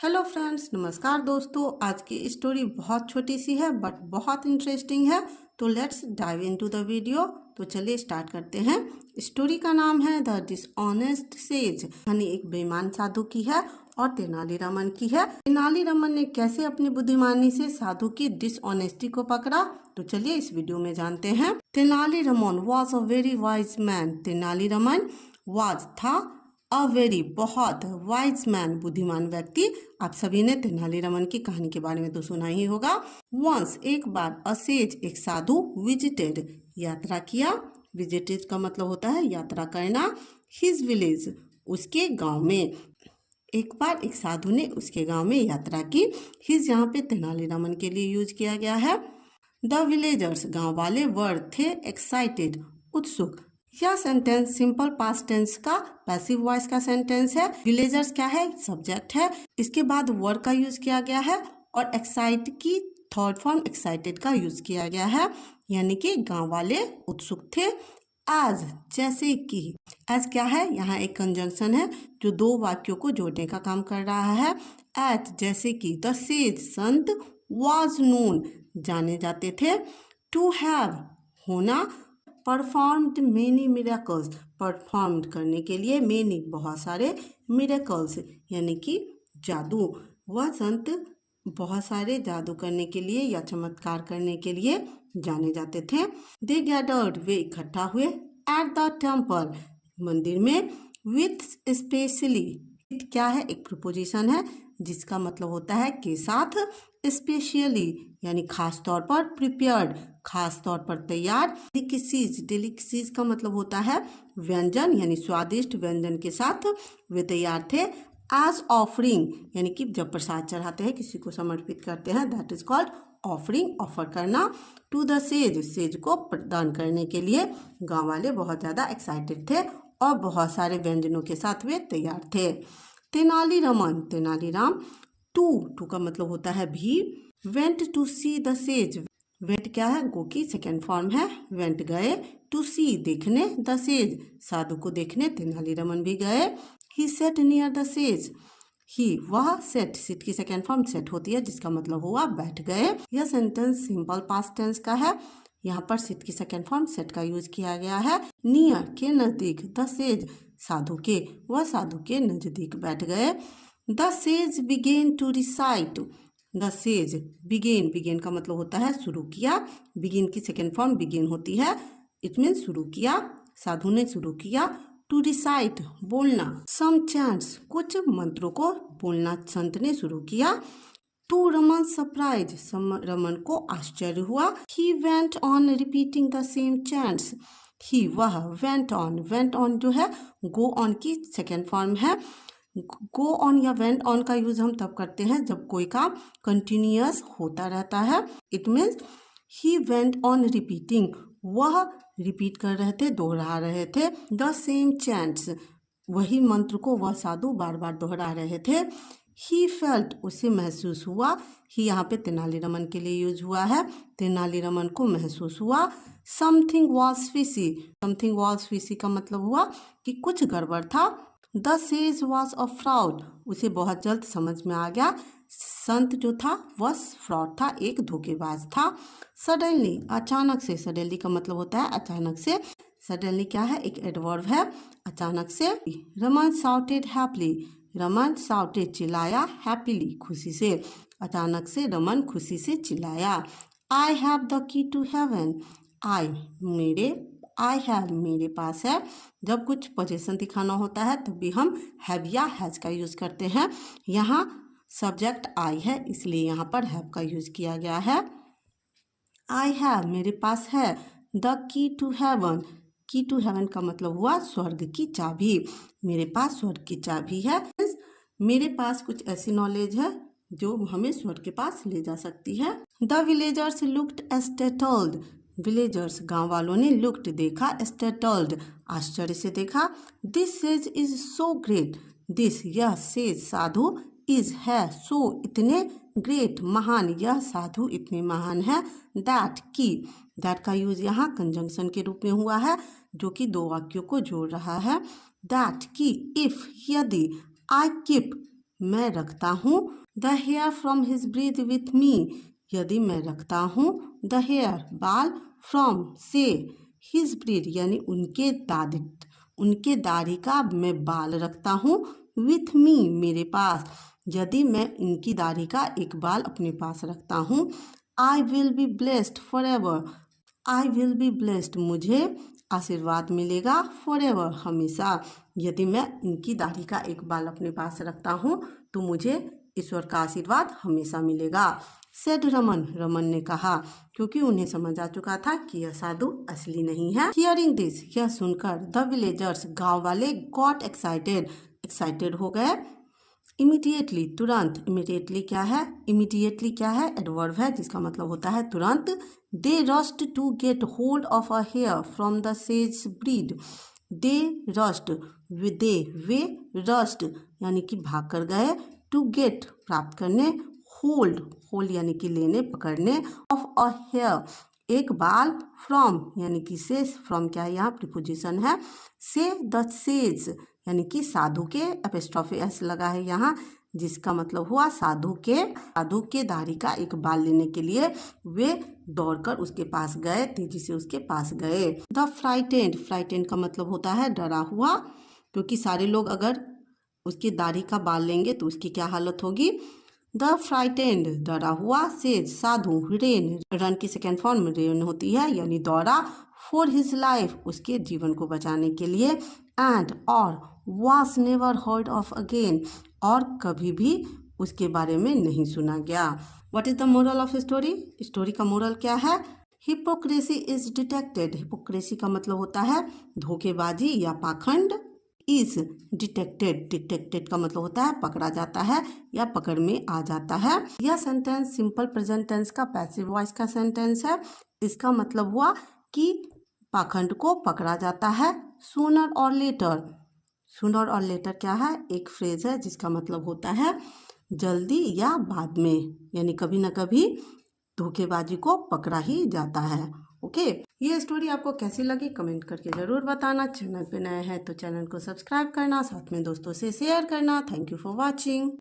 Hello friends, नमस्कार दोस्तों। आज की स्टोरी बहुत छोटी सी है बट बहुत इंटरेस्टिंग है। तो let's dive into the video. तो चलिए स्टार्ट करते हैं। स्टोरी का नाम है द डिसऑनेस्ट सेज। कहानी एक बेईमान साधु की है और तेनालीरामन की है। तेनालीरामन ने कैसे अपनी बुद्धिमानी से साधु की डिसऑनेस्टी को पकड़ा, तो चलिए इस वीडियो में जानते हैं। Tenali Raman was a very wise man. Tenali Raman was था अ वेरी बहुत वाइज मैन बुद्धिमान व्यक्ति। आप सभी ने तेनालीरामन की कहानी के बारे में तो सुना ही होगा। वंस एक बार अ सेज एक साधु विजिटेड यात्रा किया। विजिटेड का मतलब होता है यात्रा करना। हिज विलेज उसके गांव में। एक बार एक साधु ने उसके गांव में यात्रा की। हिज यहाँ पे तेनालीरामन के लिए यूज किया गया है। द विलेजर्स गांव वाले वर थे एक्साइटेड उत्सुक। यह सेंटेंस सिंपल पास्ट टेंस का पैसिव वॉइस का सेंटेंस है। विलेजर्स क्या है? सब्जेक्ट है। इसके बाद वर का यूज किया गया है और एक्साइट की थर्ड फॉर्म एक्साइटेड का यूज किया गया है, यानी कि गांव वाले उत्सुक थे। एज जैसे कि। एज क्या है? यहाँ एक कंजंक्शन है जो दो वाक्यों को जोड़ने का काम कर रहा है। एज जैसे कि the sage Sant was known जाने जाते थे। टू हैव होना। परफॉर्म्ड मेनी मिरेकल्स परफॉर्म्ड करने के लिए। मेनी बहुत सारे। मिरेकल्स यानी कि जादू। वह संत बहुत सारे जादू करने के लिए या चमत्कार करने के लिए जाने जाते थे। दे गैदर्ड वे इकट्ठा हुए। एट द टेम्पल मंदिर में। विथ स्पेशली क्या है? एक प्रीपोजिशन है जिसका मतलब होता है के साथ। स्पेशली यानी खास तौर पर। प्रिपेयर्ड खास तौर पर तैयार। डेलिकेसीज का मतलब होता है व्यंजन यानी स्वादिष्ट व्यंजन के साथ वे तैयार थे। एज ऑफरिंग यानी कि जब प्रसाद चढ़ाते हैं, किसी को समर्पित करते हैं, that is called offering, offer करना। टू द सेज सेज को प्रदान करने के लिए गांव वाले बहुत ज़्यादा एक्साइटेड थे और बहुत सारे व्यंजनों के साथ वे तैयार थे। तेनालीरामन तेनालीराम। टू का मतलब होता है भी। Went to see the sage. Went क्या है? गो की सेकेंड फॉर्म है। वेंट गए। टू सी देखने। द सेज साधु को देखने तेनालीरामन भी गए। He sat near the sage. He वह। सेट सिट की सेकेंड फॉर्म सेट होती है जिसका मतलब हुआ बैठ गए। यह सेंटेंस सिंपल पास्ट टेंस का है। यहाँ पर सिट की सेकेंड फॉर्म सेट का यूज किया गया है। नियर के नजदीक। द सेज साधु के। वह साधु के नजदीक बैठ गए। The sage began to recite. The sage began. Began का मतलब होता है शुरू किया। बिगिन की सेकेंड फॉर्म बिगिन होती है। इट मीन शुरू किया। साधु ने शुरू किया। टू रिसाइट बोलना। सम चैंट्स कुछ मंत्रों को बोलना संत ने शुरू किया। टू रमन सरप्राइज रमन को आश्चर्य हुआ। He went on repeating the same chants. He वह। वेंट ऑन जो है गो ऑन की सेकेंड फॉर्म है। गो ऑन या वेंट ऑन का यूज हम तब करते हैं जब कोई काम कंटिन्यूअस होता रहता है। It means he went on repeating. वह रिपीट कर रहे थे, दोहरा रहे थे। द सेम चैंट्स वही मंत्र को वह साधु बार बार दोहरा रहे थे। ही फेल्ट उसे महसूस हुआ। ही यहाँ पे तेनालीरामन के लिए यूज हुआ है। तेनालीरामन को महसूस हुआ। Something was fishy. Something was fishy का मतलब हुआ कि कुछ गड़बड़ था। The sage was a fraud उसे बहुत जल्द समझ में आ गया संत जो था वह फ्रॉड था, एक धोखेबाज था। सडनली अचानक से। सडनली का मतलब होता है अचानक से। सडनली क्या है? एक एडवर्ब है। अचानक से। Raman shouted happily. Raman shouted चिल्लाया। हैप्पीली खुशी से। अचानक से रमन खुशी से चिल्लाया। I have the key to heaven. I have मेरे पास है। जब कुछ पोजीशन दिखाना होता है तब भी हम हैव या हैज का यूज करते हैं। यहाँ सब्जेक्ट आई है इसलिए यहाँ पर हैव का यूज किया गया है। आई हैव मेरे पास है। The key to heaven. Key to heaven का मतलब हुआ स्वर्ग की चाबी। मेरे पास स्वर्ग की चाबी है। मेरे पास कुछ ऐसी नॉलेज है जो हमें स्वर्ग के पास ले जा सकती है। The villagers looked startled. Villagers गांव वालों ने लुक्ड देखा। स्टेटल्ड आश्चर्य से देखा। This sage is so great. This यह सेज साधु इज है सो इतने ग्रेट महान यह साधु इतने महान है। दैट की। दैट का यूज यहाँ कंजंक्शन के रूप में हुआ है जो कि दो वाक्यों को जोड़ रहा है। दैट की इफ यदि आई कीप मैं रखता हूँ the hair from his breath with me, यदि मैं रखता हूँ द हेयर बाल फ्रॉम से हिज ब्रीथ यानी उनके दाढ़ी का मैं बाल रखता हूँ विथ मी मेरे पास, यदि मैं इनकी दाढ़ी का एक बाल अपने पास रखता हूँ। I will be blessed for ever, I will be blessed मुझे आशीर्वाद मिलेगा फॉर एवर हमेशा, यदि मैं इनकी दाढ़ी का एक बाल अपने पास रखता हूँ तो मुझे ईश्वर का आशीर्वाद हमेशा मिलेगा। सेड रमन, रमन ने कहा, क्योंकि उन्हें समझ आ चुका था कि यह साधु असली नहीं है। हियरिंग दिस, यह सुनकर द विलेजर्स, गांव वाले, गॉट एक्साइटेड, एक्साइटेड हो गए। इमीडिएटली, तुरंत, इमीडिएटली क्या है, इमीडिएटली क्या है, एडवर्ब है जिसका मतलब होता है तुरंत। They rushed to get hold of a hair from the sage beard, they rushed, वे रस्ट यानी कि भाग कर गए, टू गेट प्राप्त करने, होल्ड, होल्ड यानी कि लेने, पकड़ने, ऑफ अ हेयर एक बाल, फ्रॉम यानी कि से, फ्रॉम क्या है यहाँ प्रीपोजिशन है, से द सेज यानी कि साधु के, एपिस्ट्रॉफी एस लगा है यहाँ जिसका मतलब हुआ साधु के दाढ़ी का एक बाल लेने के लिए वे दौड़कर उसके पास गए, तेजी से उसके पास गए। द फ्राइटेंड, फ्राइटेंड का मतलब होता है डरा हुआ, क्योंकि सारे लोग अगर उसकी दाढ़ी का बाल लेंगे तो उसकी क्या हालत होगी। द फ्राइटेंड डरा हुआ, सेज साधु, रेन, रन की सेकेंड फॉर्म रेन होती है यानी दौड़ा, फॉर हिज लाइफ उसके जीवन को बचाने के लिए, एंड और was never heard of again और कभी भी उसके बारे में नहीं सुना गया। What is the moral of story, story का मोरल क्या है। हिपोक्रेसी इज डिटेक्टेड, हिपोक्रेसी का मतलब होता है धोखेबाजी या पाखंड, इज डिटेक्टेड, डिटेक्टेड का मतलब होता है पकड़ा जाता है या पकड़ में आ जाता है। यह सेंटेंस सिंपल प्रेजेंट टेंस का पैसिव वॉइस का सेंटेंस है। इसका मतलब हुआ कि पाखंड को पकड़ा जाता है सूनर और लेटर। सूनर और लेटर क्या है, एक फ्रेज है जिसका मतलब होता है जल्दी या बाद में, यानी कभी ना कभी धोखेबाजी को पकड़ा ही जाता है। ओके, ये स्टोरी आपको कैसी लगी कमेंट करके ज़रूर बताना। चैनल पे नए हैं तो चैनल को सब्सक्राइब करना, साथ में दोस्तों से शेयर करना। Thank you for watching.